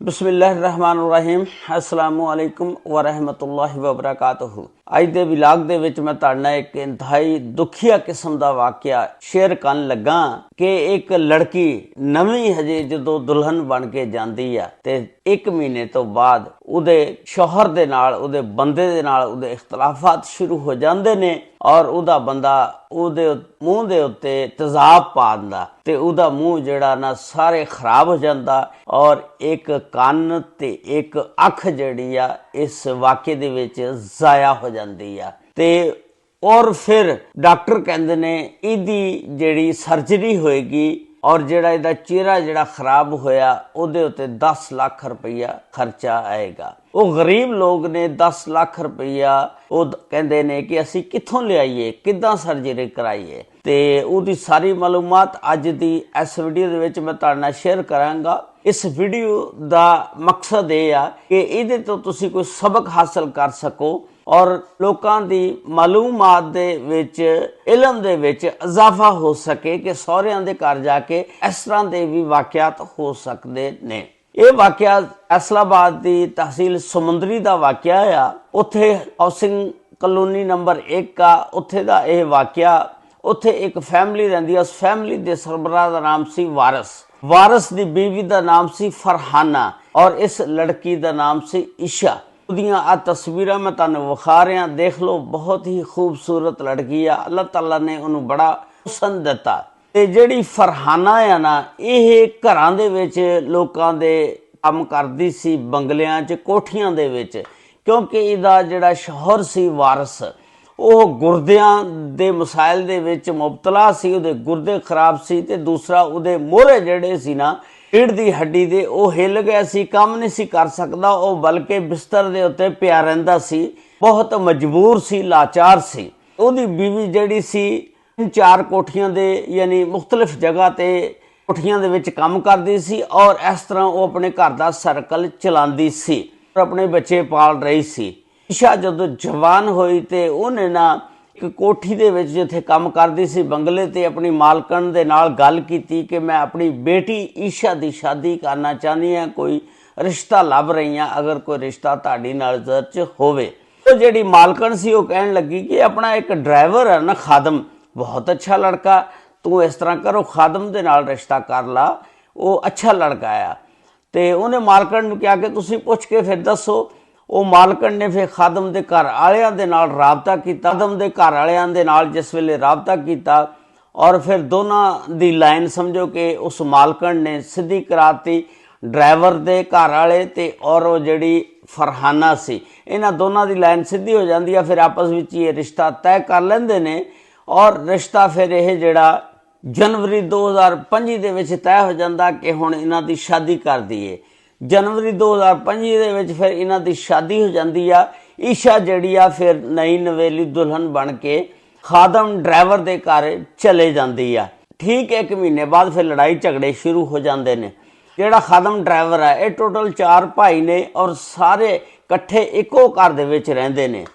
बिस्मिल्लाहिर्रहमानिर्रहीम अस्सलामुअलैकुम वरहमतुल्लाहि वबरकातुहू। ਅੱਜ ਦੇ ਵਲੌਗ ਦੇ ਵਿੱਚ ਮੈਂ ਤੁਹਾਡੇ ਨਾਲ ਇੱਕ ਇੰਤਹਾਈ ਦੁਖੀਆ ਕਿਸਮ ਦਾ ਵਾਕਿਆ ਸ਼ੇਅਰ ਕਰਨ ਲੱਗਾ ਕਿ ਇੱਕ ਲੜਕੀ ਨਵੀਂ ਹਜੇ ਜਦੋਂ ਦੁਲਹਨ ਬਣ ਕੇ ਜਾਂਦੀ ਆ ਤੇ 1 ਮਹੀਨੇ ਤੋਂ ਬਾਅਦ ਉਹਦੇ ਸ਼ੌਹਰ ਦੇ ਨਾਲ ਉਹਦੇ ਬੰਦੇ ਦੇ ਨਾਲ ਉਹਦੇ ਇਖਤਲਾਫਾਤ ਸ਼ੁਰੂ ਹੋ ਜਾਂਦੇ ਨੇ ਔਰ ਉਹਦਾ ਬੰਦਾ ਉਹਦੇ ਮੂੰਹ ਦੇ ਉੱਤੇ ਤੇਜ਼ਾਬ ਪਾ ਦਿੰਦਾ ਤੇ ਉਹਦਾ ਮੂੰਹ ਜਿਹੜਾ ਨਾ ਸਾਰੇ ਖਰਾਬ ਹੋ ਜਾਂਦਾ ਔਰ ਇੱਕ ਕੰਨ ਤੇ ਇੱਕ ਅੱਖ ਜਿਹੜੀ ਆ ਇਸ ਵਾਕਿਏ ਦੇ ਵਿੱਚ ਜ਼ਾਇਆ ਹੋ ਜਾਂਦੀ ਆ ਤੇ ਔਰ ਫਿਰ ਡਾਕਟਰ ਕਹਿੰਦੇ ਨੇ ਇਹਦੀ ਜਿਹੜੀ ਸਰਜਰੀ ਹੋਏਗੀ ਔਰ ਜਿਹੜਾ ਇਹਦਾ ਚਿਹਰਾ ਜਿਹੜਾ ਖਰਾਬ ਹੋਇਆ ਉਹਦੇ ਉੱਤੇ 10 ਲੱਖ ਰੁਪਈਆ ਖਰਚਾ ਆਏਗਾ। ਉਹ ਗਰੀਬ ਲੋਕ ਨੇ 10 ਲੱਖ ਰੁਪਈਆ ਉਹ ਕਹਿੰਦੇ ਨੇ ਕਿ ਅਸੀਂ ਕਿੱਥੋਂ ਲਿਆਈਏ, ਕਿੱਦਾਂ ਸਰਜਰੀ ਕਰਾਈਏ ਤੇ ਉਹਦੀ ਸਾਰੀ ਮਾਲੂਮਾਤ ਅੱਜ ਦੀ ਇਸ ਵੀਡੀਓ ਦੇ ਵਿੱਚ ਮੈਂ ਤੁਹਾਡੇ ਨਾਲ ਸ਼ੇਅਰ ਕਰਾਂਗਾ। ਇਸ ਵੀਡੀਓ ਦਾ ਮਕਸਦ ਇਹ ਆ ਕਿ ਇਹਦੇ ਤੋਂ ਤੁਸੀਂ ਕੋਈ ਸਬਕ ਹਾਸਲ ਕਰ ਸਕੋ ਔਰ ਲੋਕਾਂ ਦੀ ਮਾਲੂਮਾਤ ਦੇ ਵਿੱਚ ਇਲਮ ਦੇ ਵਿੱਚ ਇਜ਼ਾਫਾ ਹੋ ਸਕੇ ਕਿ ਸਹੁਰਿਆਂ ਦੇ ਘਰ ਜਾ ਕੇ ਇਸ ਤਰ੍ਹਾਂ ਦੇ ਵੀ ਵਾਕਿਆਤ ਹੋ ਸਕਦੇ ਨੇ। ਇਹ ਵਾਕਿਆ ਐਸਲਾਬਾਦ ਦੀ ਤਹਿਸੀਲ ਸਮੁੰਦਰੀ ਦਾ ਵਾਕਿਆ ਆ। ਉੱਥੇ ਹਾਊਸਿੰਗ ਕਲੋਨੀ ਨੰਬਰ 1 ਆ, ਉੱਥੇ ਦਾ ਇਹ ਵਾਕਿਆ। ਉੱਥੇ ਇੱਕ ਫੈਮਿਲੀ ਰਹਿੰਦੀ ਆ, ਉਸ ਫੈਮਿਲੀ ਦੇ ਸਰਬਰਾਹ ਦਾ ਨਾਮ ਸੀ ਵਾਰਿਸ ਦੀ ਬੀਵੀ ਦਾ ਨਾਮ ਸੀ ਫਰਹਾਨਾ ਔਰ ਇਸ ਲੜਕੀ ਦਾ ਨਾਮ ਸੀ ਈਸ਼ਾ। ਉਹਦੀਆਂ ਆ ਤਸਵੀਰਾਂ ਮੈਂ ਤੁਹਾਨੂੰ ਵਿਖਾ ਰਿਹਾ, ਦੇਖ ਲਓ। ਬਹੁਤ ਹੀ ਖੂਬਸੂਰਤ ਲੜਕੀ ਆ, ਅੱਲਾਹ ਤਾਲਾ ਨੇ ਉਹਨੂੰ ਬੜਾ ਹੁਸਨ ਦਿੱਤਾ। ਤੇ ਜਿਹੜੀ ਫਰਹਾਨਾ ਆ ਨਾ, ਇਹ ਘਰਾਂ ਦੇ ਵਿੱਚ ਲੋਕਾਂ ਦੇ ਕੰਮ ਕਰਦੀ ਸੀ, ਬੰਗਲਿਆਂ 'ਚ, ਕੋਠੀਆਂ ਦੇ ਵਿੱਚ, ਕਿਉਂਕਿ ਇਹਦਾ ਜਿਹੜਾ ਸ਼ੌਹਰ ਸੀ ਵਾਰਿਸ ਉਹ ਗੁਰਦਿਆਂ ਦੇ ਮਸਾਇਲ ਦੇ ਵਿੱਚ ਮੁਬਤਲਾ ਸੀ, ਉਹਦੇ ਗੁਰਦੇ ਖਰਾਬ ਸੀ ਤੇ ਦੂਸਰਾ ਉਹਦੇ ਮੋਹਰੇ ਜਿਹੜੇ ਸੀ ਨਾ ਰੀੜ੍ਹ ਦੀ ਹੱਡੀ ਦੇ ਉਹ ਹਿੱਲ ਗਿਆ ਸੀ, ਕੰਮ ਨਹੀਂ ਸੀ ਕਰ ਸਕਦਾ ਉਹ, ਬਲਕਿ ਬਿਸਤਰ ਦੇ ਉੱਤੇ ਪਿਆ ਰਹਿੰਦਾ ਸੀ, ਬਹੁਤ ਮਜਬੂਰ ਸੀ, ਲਾਚਾਰ ਸੀ। ਉਹਦੀ ਬੀਵੀ ਜਿਹੜੀ ਸੀ 4 ਕੋਠੀਆਂ ਦੇ ਯਾਨੀ ਮੁਖਤਲਿਫ ਜਗ੍ਹਾ ਤੇ ਕੋਠੀਆਂ ਦੇ ਵਿੱਚ ਕੰਮ ਕਰਦੀ ਸੀ ਔਰ ਇਸ ਤਰ੍ਹਾਂ ਉਹ ਆਪਣੇ ਘਰ ਦਾ ਸਰਕਲ ਚਲਾਉਂਦੀ ਸੀ ਔਰ ਆਪਣੇ ਬੱਚੇ ਪਾਲ ਰਹੀ ਸੀ। ਈਸ਼ਾ ਜਦੋਂ ਜਵਾਨ ਹੋਈ ਤੇ ਉਹਨੇ ਨਾ ਇੱਕ ਕੋਠੀ ਦੇ ਵਿੱਚ ਜਿੱਥੇ ਕੰਮ ਕਰਦੀ ਸੀ ਬੰਗਲੇ ਤੇ ਆਪਣੀ ਮਾਲਕਣ ਦੇ ਨਾਲ ਗੱਲ ਕੀਤੀ ਕਿ ਮੈਂ ਆਪਣੀ ਬੇਟੀ ਈਸ਼ਾ ਦੀ ਸ਼ਾਦੀ ਕਰਨਾ ਚਾਹੁੰਦੀ ਹਾਂ, ਕੋਈ ਰਿਸ਼ਤਾ ਲੱਭ ਰਹੀ ਹਾਂ, ਅਗਰ ਕੋਈ ਰਿਸ਼ਤਾ ਤੁਹਾਡੀ ਨਜ਼ਰ 'ਚ ਹੋਵੇ। ਉਹ ਜਿਹੜੀ ਮਾਲਕਣ ਸੀ ਉਹ ਕਹਿਣ ਲੱਗੀ ਕਿ ਆਪਣਾ ਇੱਕ ਡਰਾਈਵਰ ਹੈ ਨਾ ਖਾਦਮ, ਬਹੁਤ ਅੱਛਾ ਲੜਕਾ, ਤੂੰ ਇਸ ਤਰ੍ਹਾਂ ਕਰੋ ਖਾਦਮ ਦੇ ਨਾਲ ਰਿਸ਼ਤਾ ਕਰ ਲਾ, ਉਹ ਅੱਛਾ ਲੜਕਾ ਆ। ਤੇ ਉਹਨੇ ਮਾਲਕਣ ਨੂੰ ਕਿਹਾ ਕਿ ਤੁਸੀਂ ਪੁੱਛ ਕੇ ਫਿਰ ਦੱਸੋ। ਉਹ ਮਾਲਕਣ ਨੇ ਫਿਰ ਖਾਦਮ ਦੇ ਘਰ ਵਾਲਿਆਂ ਦੇ ਨਾਲ ਰਾਬਤਾ ਕੀਤਾ। ਖਾਦਮ ਦੇ ਘਰ ਵਾਲਿਆਂ ਦੇ ਨਾਲ ਜਿਸ ਵੇਲੇ ਰਾਬਤਾ ਕੀਤਾ ਔਰ ਫਿਰ ਦੋਨਾਂ ਦੀ ਲਾਈਨ ਸਮਝੋ ਕਿ ਉਸ ਮਾਲਕਣ ਨੇ ਸਿੱਧੀ ਕਰਾਤੀ ਡਰਾਈਵਰ ਦੇ ਘਰ ਵਾਲੇ ਤੇ ਔਰ ਉਹ ਜਿਹੜੀ ਫਰਹਾਨਾ ਸੀ, ਇਹਨਾਂ ਦੋਨਾਂ ਦੀ ਲਾਈਨ ਸਿੱਧੀ ਹੋ ਜਾਂਦੀ ਆ। ਫਿਰ ਆਪਸ ਵਿੱਚ ਇਹ ਰਿਸ਼ਤਾ ਤੈਅ ਕਰ ਲੈਂਦੇ ਨੇ ਔਰ ਰਿਸ਼ਤਾ ਫਿਰ ਇਹ ਜਿਹੜਾ ਜਨਵਰੀ 2025 ਦੇ ਵਿੱਚ ਤੈਅ ਹੋ ਜਾਂਦਾ ਕਿ ਹੁਣ ਇਹਨਾਂ ਦੀ ਸ਼ਾਦੀ ਕਰ ਦਈਏ। ਜਨਵਰੀ 2025 ਦੇ ਵਿੱਚ ਫਿਰ ਇਹਨਾਂ ਦੀ ਸ਼ਾਦੀ ਹੋ ਜਾਂਦੀ ਆ। ਈਸ਼ਾ ਜਿਹੜੀ ਆ ਫਿਰ ਨਈ ਨਵੇਲੀ ਦੁਲਹਨ ਬਣ ਕੇ ਖਾਦਮ ਡਰਾਈਵਰ ਦੇ ਘਰ ਚਲੇ ਜਾਂਦੀ ਆ। ਠੀਕ 1 ਮਹੀਨੇ ਬਾਅਦ ਫਿਰ ਲੜਾਈ ਝਗੜੇ ਸ਼ੁਰੂ ਹੋ ਜਾਂਦੇ ਨੇ। ਜਿਹੜਾ ਖਾਦਮ ਡਰਾਈਵਰ ਆ ਇਹ ਟੋਟਲ 4 ਭਾਈ ਨੇ ਔਰ ਸਾਰੇ ਇਕੱਠੇ ਇੱਕੋ ਘਰ ਦੇ ਵਿੱਚ ਰਹਿੰਦੇ ਨੇ।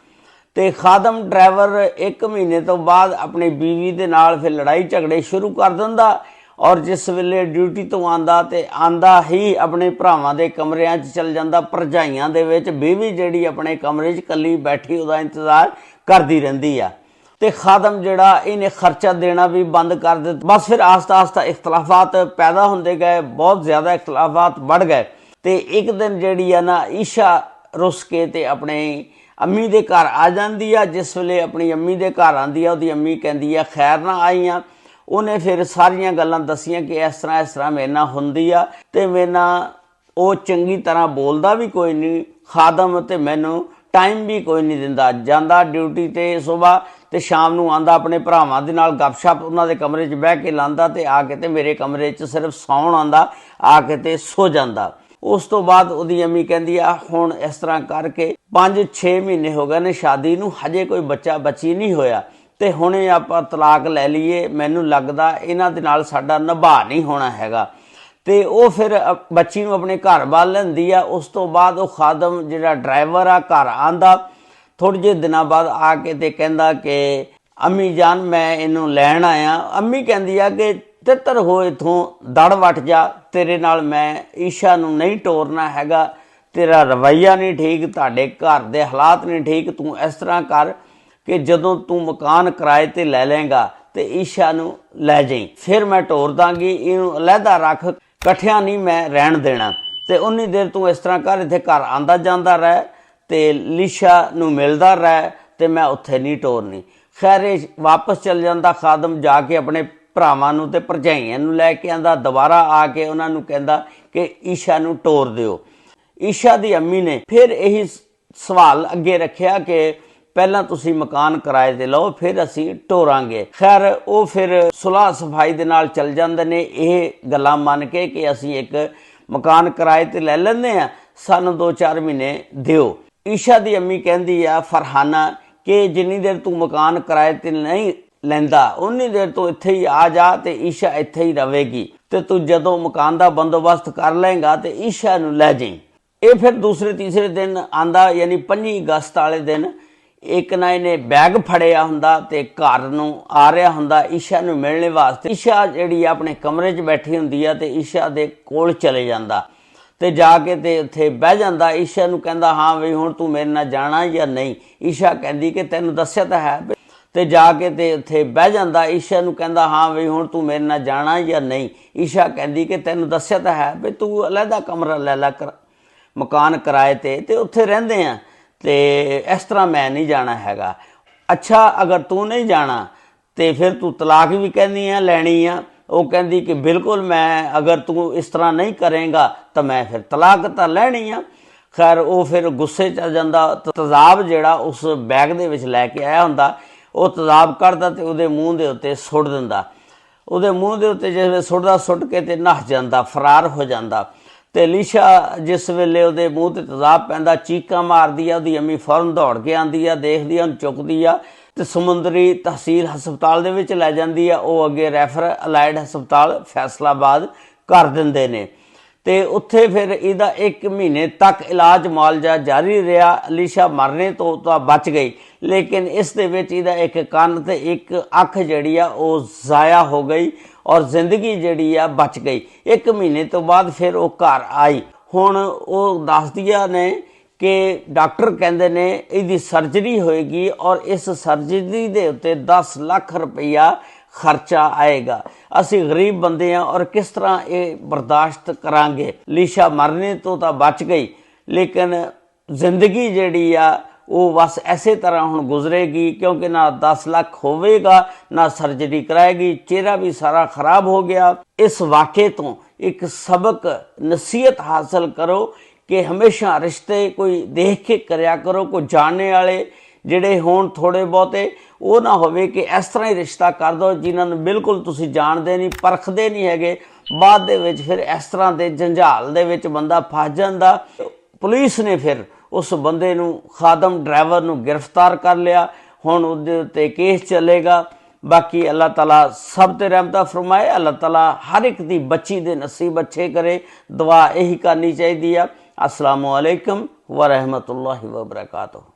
ਤੇ ਖਾਦਮ ਡਰਾਈਵਰ 1 ਮਹੀਨੇ ਤੋਂ ਬਾਅਦ ਆਪਣੀ ਬੀਵੀ ਦੇ ਨਾਲ ਫਿਰ ਲੜਾਈ ਝਗੜੇ ਸ਼ੁਰੂ ਕਰ ਦਿੰਦਾ ਔਰ ਜਿਸ ਵੇਲੇ ਡਿਊਟੀ ਤੋਂ ਆਂਦਾ ਤੇ ਆਂਦਾ ਹੀ ਆਪਣੇ ਭਰਾਵਾਂ ਦੇ ਕਮਰਿਆਂ 'ਚ ਚਲ ਜਾਂਦਾ, ਭਰਜਾਈਆਂ ਦੇ ਵਿੱਚ। ਬੀਵੀ ਜਿਹੜੀ ਆਪਣੇ ਕਮਰੇ 'ਚ ਇਕੱਲੀ ਬੈਠੀ ਉਹਦਾ ਇੰਤਜ਼ਾਰ ਕਰਦੀ ਰਹਿੰਦੀ ਆ। ਤੇ ਖਾਦਮ ਜਿਹੜਾ ਇਹਨੇ ਖਰਚਾ ਦੇਣਾ ਵੀ ਬੰਦ ਕਰ ਦਿੱਤਾ। ਬਸ ਫਿਰ ਆਸਤਾ ਆਸਤਾ ਇਖਤਲਾਫਾਤ ਪੈਦਾ ਹੁੰਦੇ ਗਏ, ਬਹੁਤ ਜ਼ਿਆਦਾ ਇਖਤਲਾਫਾਤ ਵੱਧ ਗਏ। ਤੇ ਇੱਕ ਦਿਨ ਜਿਹੜੀ ਆ ਨਾ ਈਸ਼ਾ ਰੁੱਸ ਕੇ ਤੇ ਆਪਣੇ ਅੰਮੀ ਦੇ ਘਰ ਆ ਜਾਂਦੀ ਆ। ਜਿਸ ਵੇਲੇ ਆਪਣੀ ਅੰਮੀ ਦੇ ਘਰ ਆਉਂਦੀ ਆ, ਉਹਦੀ ਅੰਮੀ ਕਹਿੰਦੀ ਆ ਖੈਰ ਨਾ ਆਈਆਂ। ਉਹਨੇ ਫਿਰ ਸਾਰੀਆਂ ਗੱਲਾਂ ਦੱਸੀਆਂ ਕਿ ਇਸ ਤਰ੍ਹਾਂ ਮੇਰੇ ਨਾਲ ਹੁੰਦੀ ਆ ਤੇ ਮੇਰੇ ਨਾਲ ਉਹ ਚੰਗੀ ਤਰ੍ਹਾਂ ਬੋਲਦਾ ਵੀ ਕੋਈ ਨਹੀਂ ਖਾਦਮ ਤੇ ਮੈਨੂੰ ਟਾਈਮ ਵੀ ਕੋਈ ਨਹੀਂ ਦਿੰਦਾ, ਜਾਂਦਾ ਡਿਊਟੀ ਤੇ ਸੁਬਾਹ ਤੇ ਸ਼ਾਮ ਨੂੰ ਆਂਦਾ ਆਪਣੇ ਭਰਾਵਾਂ ਦੇ ਨਾਲ ਗੱਪਸ਼ਪ ਉਹਨਾਂ ਦੇ ਕਮਰੇ 'ਚ ਬਹਿ ਕੇ ਲਾਂਦਾ ਤੇ ਆ ਕੇ ਤੇ ਮੇਰੇ ਕਮਰੇ 'ਚ ਸਿਰਫ ਸੌਣ ਆਂਦਾ, ਆ ਕੇ ਤੇ ਸੋ ਜਾਂਦਾ। ਉਸ ਤੋਂ ਬਾਅਦ ਉਹਦੀ ਅੰਮੀ ਕਹਿੰਦੀ ਆ ਹੁਣ ਇਸ ਤਰ੍ਹਾਂ ਕਰਕੇ 5-6 ਮਹੀਨੇ ਹੋ ਗਏ ਨੇ ਸ਼ਾਦੀ ਨੂੰ, ਹਜੇ ਕੋਈ ਬੱਚਾ ਬੱਚੀ ਨਹੀਂ ਹੋਇਆ ਤੇ ਹੁਣੇ ਆਪਾਂ ਤਲਾਕ ਲੈ ਲਈਏ, ਮੈਨੂੰ ਲੱਗਦਾ ਇਹਨਾਂ ਦੇ ਨਾਲ ਸਾਡਾ ਨਿਭਾ ਨਹੀਂ ਹੋਣਾ ਹੈਗਾ। ਤੇ ਉਹ ਫਿਰ ਬੱਚੀ ਨੂੰ ਆਪਣੇ ਘਰ ਵੱਲ ਲੈਂਦੀ ਆ। ਉਸ ਤੋਂ ਬਾਅਦ ਉਹ ਖਾਦਮ ਜਿਹੜਾ ਡਰਾਈਵਰ ਆ ਘਰ ਆਂਦਾ, ਥੋੜ੍ਹੇ ਜਿਹੇ ਦਿਨਾਂ ਬਾਅਦ ਆ ਕੇ ਤੇ ਕਹਿੰਦਾ ਕਿ ਅੰਮੀ ਜਾਨ ਮੈਂ ਇਹਨੂੰ ਲੈਣ ਆਇਆ। ਅੰਮੀ ਕਹਿੰਦੀ ਆ ਕਿ ਤਿੱਤਰ ਹੋ ਇਥੋਂ, ਦੜ ਵੱਟ ਜਾ, ਤੇਰੇ ਨਾਲ ਮੈਂ ਈਸ਼ਾ ਨੂੰ ਨਹੀਂ ਟੋਰਨਾ ਹੈਗਾ, ਤੇਰਾ ਰਵੱਈਆ ਨਹੀਂ ਠੀਕ, ਤੁਹਾਡੇ ਘਰ ਦੇ ਹਾਲਾਤ ਨਹੀਂ ਠੀਕ, ਤੂੰ ਇਸ ਤਰ੍ਹਾਂ ਕਰ ਕਿ ਜਦੋਂ ਤੂੰ ਮਕਾਨ ਕਿਰਾਏ ਤੇ ਲੈ ਲਏਗਾ ਤੇ ਈਸ਼ਾ ਨੂੰ ਲੈ ਜਾਈਂ, ਫਿਰ ਮੈਂ ਟੋਰ ਦਾਂਗੀ, ਇਹਨੂੰ ਅਲੱਗਾ ਰੱਖ, ਇਕੱਠਿਆਂ ਨਹੀਂ ਮੈਂ ਰਹਿਣ ਦੇਣਾ। ਤੇ ਉਨੀ ਦੇਰ ਤੂੰ ਇਸ ਤਰ੍ਹਾਂ ਕਰ, ਇੱਥੇ ਘਰ ਆਂਦਾ ਜਾਂਦਾ ਰਹਿ ਤੇ ਲੀਸ਼ਾ ਨੂੰ ਮਿਲਦਾ ਰਹਿ, ਤੇ ਮੈਂ ਉੱਥੇ ਨਹੀਂ ਟੋਰਨੀ। ਖੈਰ ਇਹ ਵਾਪਸ ਚਲ ਜਾਂਦਾ ਖਾਦਮ, ਜਾ ਕੇ ਆਪਣੇ ਭਰਾਵਾਂ ਨੂੰ ਤੇ ਭਰਜਾਈਆਂ ਨੂੰ ਲੈ ਕੇ ਆਂਦਾ, ਦੁਬਾਰਾ ਆ ਕੇ ਉਹਨਾਂ ਨੂੰ ਕਹਿੰਦਾ ਕਿ ਈਸ਼ਾ ਨੂੰ ਟੋਰ ਦਿਓ। ਈਸ਼ਾ ਦੀ ਅੰਮੀ ਨੇ ਫਿਰ ਇਹੀ ਸਵਾਲ ਅੱਗੇ ਰੱਖਿਆ ਕਿ ਪਹਿਲਾਂ ਤੁਸੀਂ ਮਕਾਨ ਕਿਰਾਏ ਤੇ ਲਓ, ਫਿਰ ਅਸੀਂ ਟੋਰਾਂਗੇ। ਖੈਰ ਉਹ ਫਿਰ ਸੁਲਾਹ ਸਫਾਈ ਦੇ ਨਾਲ ਚੱਲ ਜਾਂਦੇ ਨੇ, ਇਹ ਗੱਲਾਂ ਮੰਨ ਕੇ ਕਿ ਅਸੀਂ ਇੱਕ ਮਕਾਨ ਕਿਰਾਏ ਤੇ ਲੈ ਲੈਂਦੇ ਹਾਂ, ਸਾਨੂੰ 2-4 ਮਹੀਨੇ ਦਿਓ। ਈਸ਼ਾ ਦੀ ਅੰਮੀ ਕਹਿੰਦੀ ਆ ਫਰਹਾਨਾ ਕਿ ਜਿੰਨੀ ਦੇਰ ਤੂੰ ਮਕਾਨ ਕਿਰਾਏ ਤੇ ਨਹੀਂ ਲੈਂਦਾ ਉਨੀ ਦੇਰ ਤੂੰ ਇੱਥੇ ਹੀ ਆ ਜਾ ਤੇ ਈਸ਼ਾ ਇੱਥੇ ਹੀ ਰਵੇਗੀ, ਤੇ ਤੂੰ ਜਦੋਂ ਮਕਾਨ ਦਾ ਬੰਦੋਬਸਤ ਕਰ ਲਏਗਾ ਤੇ ਈਸ਼ਾ ਨੂੰ ਲੈ ਜਾਈਂ। ਇਹ ਫਿਰ ਦੂਸਰੇ ਤੀਸਰੇ ਦਿਨ ਆਂਦਾ, ਯਾਨੀ 25 ਅਗਸਤ ਵਾਲੇ ਦਿਨ ਇੱਕ ਨਾ ਇਹਨੇ ਬੈਗ ਫੜਿਆ ਹੁੰਦਾ ਤੇ ਘਰ ਨੂੰ ਆ ਰਿਹਾ ਹੁੰਦਾ ਈਸ਼ਾ ਨੂੰ ਮਿਲਣ ਵਾਸਤੇ। ਈਸ਼ਾ ਜਿਹੜੀ ਆਪਣੇ ਕਮਰੇ 'ਚ ਬੈਠੀ ਹੁੰਦੀ ਆ ਤੇ ਈਸ਼ਾ ਦੇ ਕੋਲ ਚਲੇ ਜਾਂਦਾ ਤੇ ਜਾ ਕੇ ਤੇ ਉੱਥੇ ਬਹਿ ਜਾਂਦਾ। ਈਸ਼ਾ ਨੂੰ ਕਹਿੰਦਾ ਹਾਂ ਵੀ ਹੁਣ ਤੂੰ ਮੇਰੇ ਨਾਲ ਜਾਣਾ ਜਾਂ ਨਹੀਂ। ਈਸ਼ਾ ਕਹਿੰਦੀ ਕਿ ਤੈਨੂੰ ਦੱਸਿਆ ਤਾਂ ਹੈ, ਤੇ ਜਾ ਕੇ ਤੇ ਉੱਥੇ ਬਹਿ ਜਾਂਦਾ। ਈਸ਼ਾ ਨੂੰ ਕਹਿੰਦਾ ਹਾਂ ਵੀ ਹੁਣ ਤੂੰ ਮੇਰੇ ਨਾਲ ਜਾਣਾ ਜਾਂ ਨਹੀਂ। ਈਸ਼ਾ ਕਹਿੰਦੀ ਕਿ ਤੈਨੂੰ ਦੱਸਿਆ ਤਾਂ ਹੈ ਵੀ ਤੂੰ ਅਲੱਗਾ ਕਮਰਾ ਲੈ ਲੈ ਕਰ ਮਕਾਨ ਕਿਰਾਏ ਤੇ ਉੱਥੇ ਰਹਿੰਦੇ ਆ, ਤੇ ਇਸ ਤਰ੍ਹਾਂ ਮੈਂ ਨਹੀਂ ਜਾਣਾ ਹੈਗਾ। ਅੱਛਾ ਅਗਰ ਤੂੰ ਨਹੀਂ ਜਾਣਾ ਤੇ ਫਿਰ ਤੂੰ ਤਲਾਕ ਵੀ ਕਹਿੰਦੀ ਆ ਲੈਣੀ ਆ। ਉਹ ਕਹਿੰਦੀ ਕਿ ਬਿਲਕੁਲ ਮੈਂ, ਅਗਰ ਤੂੰ ਇਸ ਤਰ੍ਹਾਂ ਨਹੀਂ ਕਰੇਗਾ ਤਾਂ ਮੈਂ ਫਿਰ ਤਲਾਕ ਤਾਂ ਲੈਣੀ ਆ। ਖੈਰ ਉਹ ਫਿਰ ਗੁੱਸੇ 'ਚ ਆ ਜਾਂਦਾ। ਤੇਜ਼ਾਬ ਜਿਹੜਾ ਉਸ ਬੈਗ ਦੇ ਵਿੱਚ ਲੈ ਕੇ ਆਇਆ ਹੁੰਦਾ ਉਹ ਤੇਜ਼ਾਬ ਕੱਢਦਾ ਤੇ ਉਹਦੇ ਮੂੰਹ ਦੇ ਉੱਤੇ ਸੁੱਟ ਦਿੰਦਾ। ਉਹਦੇ ਮੂੰਹ ਦੇ ਉੱਤੇ ਜਿਸ ਵੇਲੇ ਸੁੱਟਦਾ, ਸੁੱਟ ਕੇ ਤੇ ਨੱਸ ਜਾਂਦਾ, ਫਰਾਰ ਹੋ ਜਾਂਦਾ। ਤੇ ਲੀਸ਼ਾ ਜਿਸ ਵੇਲੇ ਉਹਦੇ ਮੂੰਹ ਤੇ ਤੇਜ਼ਾਬ ਪੈਂਦਾ ਚੀਕਾਂ ਮਾਰਦੀ ਆ, ਉਹਦੀ ਅੰਮੀ ਫੌਰਨ ਦੌੜ ਕੇ ਆਉਂਦੀ ਆ, ਦੇਖਦੀ ਆ, ਉਹਨੂੰ ਚੁੱਕਦੀ ਆ ਤੇ ਸਮੁੰਦਰੀ ਤਹਿਸੀਲ ਹਸਪਤਾਲ ਦੇ ਵਿੱਚ ਲੈ ਜਾਂਦੀ ਆ। ਉਹ ਅੱਗੇ ਰੈਫਰ ਅਲਾਈਡ ਹਸਪਤਾਲ ਫੈਸਲਾਬਾਦ ਕਰ ਦਿੰਦੇ ਨੇ ਤੇ ਉੱਥੇ ਫਿਰ ਇਹਦਾ 1 ਮਹੀਨੇ ਤੱਕ ਇਲਾਜ ਮੁਆਲਜਾ ਜਾਰੀ ਰਿਹਾ। ਲੀਸ਼ਾ ਮਰਨੇ ਤੋਂ ਤਾਂ ਬਚ ਗਈ, ਲੇਕਿਨ ਇਸ ਦੇ ਵਿੱਚ ਇਹਦਾ ਇੱਕ ਕੰਨ ਤੇ ਇੱਕ ਅੱਖ ਜਿਹੜੀ ਆ ਉਹ ਜ਼ਾਇਆ ਹੋ ਗਈ ਔਰ ਜ਼ਿੰਦਗੀ ਜਿਹੜੀ ਆ ਬਚ ਗਈ। 1 ਮਹੀਨੇ ਤੋਂ ਬਾਅਦ ਫਿਰ ਉਹ ਘਰ ਆਈ। ਹੁਣ ਉਹ ਦੱਸਦੀਆਂ ਨੇ ਕਿ ਡਾਕਟਰ ਕਹਿੰਦੇ ਨੇ ਇਹਦੀ ਸਰਜਰੀ ਹੋਏਗੀ ਔਰ ਇਸ ਸਰਜਰੀ ਦੇ ਉੱਤੇ 10 ਲੱਖ ਰੁਪਈਆ ਖਰਚਾ ਆਏਗਾ। ਅਸੀਂ ਗਰੀਬ ਬੰਦੇ ਹਾਂ ਔਰ ਕਿਸ ਤਰ੍ਹਾਂ ਇਹ ਬਰਦਾਸ਼ਤ ਕਰਾਂਗੇ। ਲੀਸ਼ਾ ਮਰਨੇ ਤੋਂ ਤਾਂ ਬਚ ਗਈ, ਲੇਕਿਨ ਜ਼ਿੰਦਗੀ ਜਿਹੜੀ ਆ ਉਹ ਬਸ ਐਸੇ ਤਰ੍ਹਾਂ ਹੁਣ ਗੁਜ਼ਰੇਗੀ, ਕਿਉਂਕਿ ਨਾ 10 ਲੱਖ ਹੋਵੇਗਾ ਨਾ ਸਰਜਰੀ ਕਰਾਏਗੀ। ਚਿਹਰਾ ਵੀ ਸਾਰਾ ਖਰਾਬ ਹੋ ਗਿਆ। ਇਸ ਵਾक़ੇ ਤੋਂ ਇੱਕ ਸਬਕ ਨਸੀਹਤ ਹਾਸਲ ਕਰੋ ਕਿ ਹਮੇਸ਼ਾ ਰਿਸ਼ਤੇ ਕੋਈ ਦੇਖ ਕੇ ਕਰਿਆ ਕਰੋ। ਕੋਈ ਜਾਣਨੇ ਵਾਲੇ ਜਿਹੜੇ ਹੋਣ ਥੋੜ੍ਹੇ ਬਹੁਤੇ, ਉਹ ਨਾ ਹੋਵੇ ਕਿ ਇਸ ਤਰ੍ਹਾਂ ਹੀ ਰਿਸ਼ਤਾ ਕਰ ਦਿਓ ਜਿਨ੍ਹਾਂ ਨੂੰ ਬਿਲਕੁਲ ਤੁਸੀਂ ਜਾਣਦੇ ਨਹੀਂ, ਪਰਖਦੇ ਨਹੀਂ ਹੈਗੇ। ਬਾਅਦ ਦੇ ਵਿੱਚ ਫਿਰ ਇਸ ਤਰ੍ਹਾਂ ਦੇ ਜੰਜਾਲ ਦੇ ਵਿੱਚ ਬੰਦਾ ਫਸ ਜਾਂਦਾ। ਪੁਲਿਸ ਨੇ ਫਿਰ ਉਸ ਬੰਦੇ ਨੂੰ, ਖਾਦਮ ਡਰਾਈਵਰ ਨੂੰ ਗ੍ਰਿਫਤਾਰ ਕਰ ਲਿਆ। ਹੁਣ ਉਹਦੇ ਉੱਤੇ ਕੇਸ ਚੱਲੇਗਾ। ਬਾਕੀ ਅੱਲਾਹ ਤਾਲਾ ਸਭ ਤੇ ਰਹਿਮਤਾਂ ਫਰਮਾਏ। ਅੱਲਾਹ ਤਾਲਾ ਹਰ ਇੱਕ ਦੀ ਬੱਚੀ ਦੇ ਨਸੀਬ ਅੱਛੇ ਕਰੇ। ਦੁਆ ਇਹੀ ਕਰਨੀ ਚਾਹੀਦੀ ਆ। अस्सलामु अलैकुम व रहमतुल्लाहि व बरकातुहू।